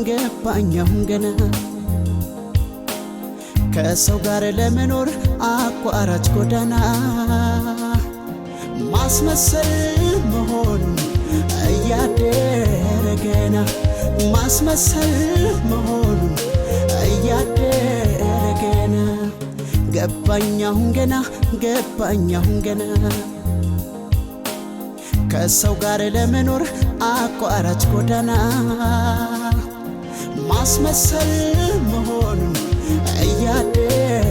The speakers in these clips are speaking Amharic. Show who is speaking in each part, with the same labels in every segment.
Speaker 1: ገባኛሁን ገና ከሰው ጋር ለመኖር አቋራጭ ጎዳና ማስመሰል መሆን እያደረ ገና ማስመሰል መሆን እያደረ ገና ገባኛሁን ገና ከሰው ጋር ለመኖር አቋራጭ ጎዳና ማስመሰል መሆን እያደረ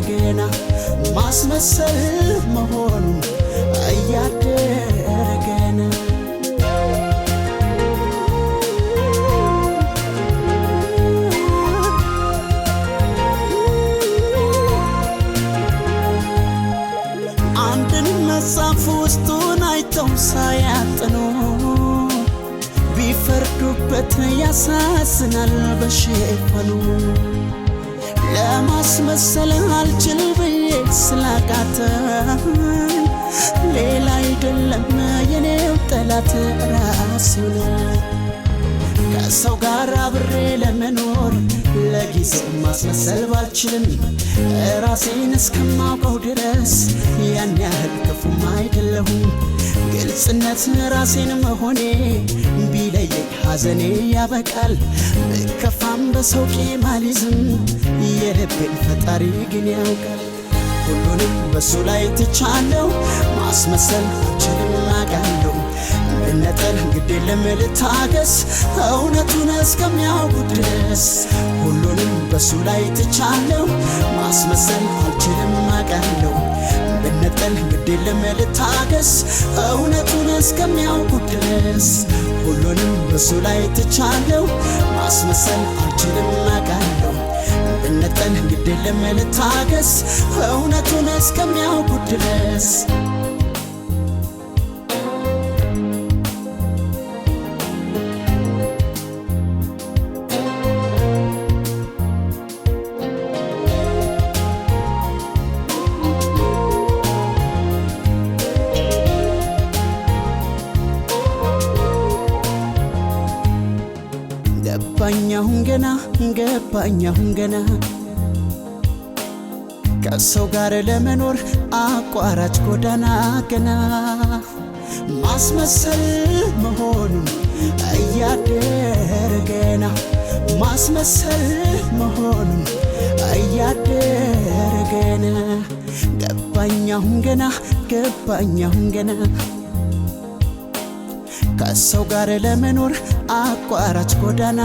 Speaker 1: ገና ማስመሰል መሆን እያደረ ገና አንድን መጽሐፍ ውስጡን አይተው ሳያጥኑ ቢፈርዱበት ያሳዝናል በሽፋኑ ለማስመሰል አልችል ብዬ ስላቃተኝ ሌላ አይደለም የኔው ጠላት ራሴው ነው። ከሰው ጋር አብሬ ለመኖር ለጊዜው ማስመሰል ባልችልም ራሴን እስከማውቀው ድረስ ያን ያህል ክፉም አይደለሁም። ግልጽነት ራሴን መሆኔ ቢለየኝ ሐዘኔ ያበቃል። ብከፋም በሰው ቂም አልይዝም የልቤን ፈጣሪ ግን ያውቃል። ሁሉንም በሱ ላይ ትቻለሁ ማስመሰል አልችልም አውቃለሁ። መነጠል ግድ የለም ልታገስ እውነቱን እስከሚያውቁ ድረስ ሁሉንም በሱ ላይ ትቻለሁ ማስመሰል አልችልም አውቃለሁ። መነጠል ግድ የለም ልታገስ እውነቱን እስከሚያውቁ ድረስ ሁሉንም በሱ ላይ ትቻለሁ ማስመሰል አልችልም አውቃለሁ። መነጠል ግድ የለም ልታገስ እውነቱን እስከሚያውቁ ድረስ ገባኛሁን ገና ከሰው ጋር ለመኖር አቋራጭ ጎዳና ገና ማስመሰል መሆን እያደረ ገና ማስመሰል መሆን እያደረ ገና ገባኛሁን ገና ከሰው ጋር ለመኖር አቋራጭ ጎዳና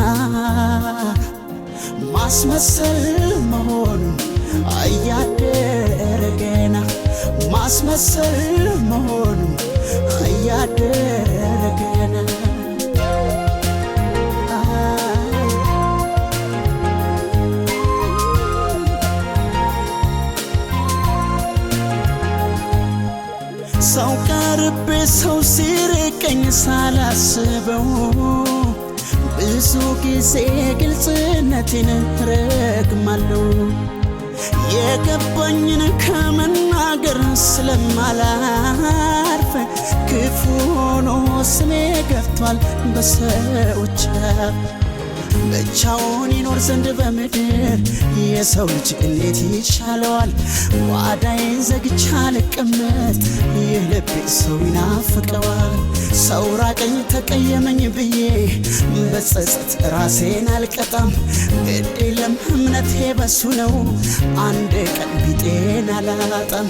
Speaker 1: ማስመሰል መሆን እያደረ ገና ማስመሰል መሆን እያደረ ገና ሰው ቀርቤ ሰው ሲርቀኝ ሳላስበው ብዙ ጊዜ ግልጽነቴን ረግማለሁ። የገባኝን ከመናገር ስለማላርፍ ክፉ ሆኖ ስሜ ገብቷል በሰዎች ብቻውን ይኖር ዘንድ በምድር የሰው ልጅ እንዴት ይቻለዋል? ጓዳዬን ዘግቼ አልቀመጥ ይህ ልቤ ሰው ይናፍቀዋል። ሰው ራቀኝ ተቀየመኝ ብዬ በጸጸት ራሴን አልቀጣም። ግድ የለም እምነቴ በሱ ነው አንድ ቀን ቢጤን አላጣም።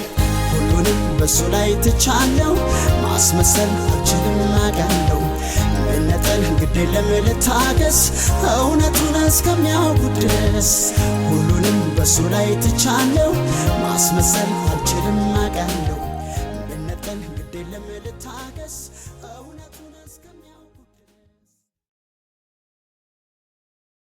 Speaker 1: ሁሉንም በሱ ላይ ትቻለሁ ማስመሰል አልችልም አውቃለሁ። መነጠል ግድ የለም ልታገስ እውነቱን እስከሚያውቁ ድረስ በሱ ላይ ትቻለው ማስመሰል አልችልም አቃለው ብነጠል ግድ የለም ልታገስ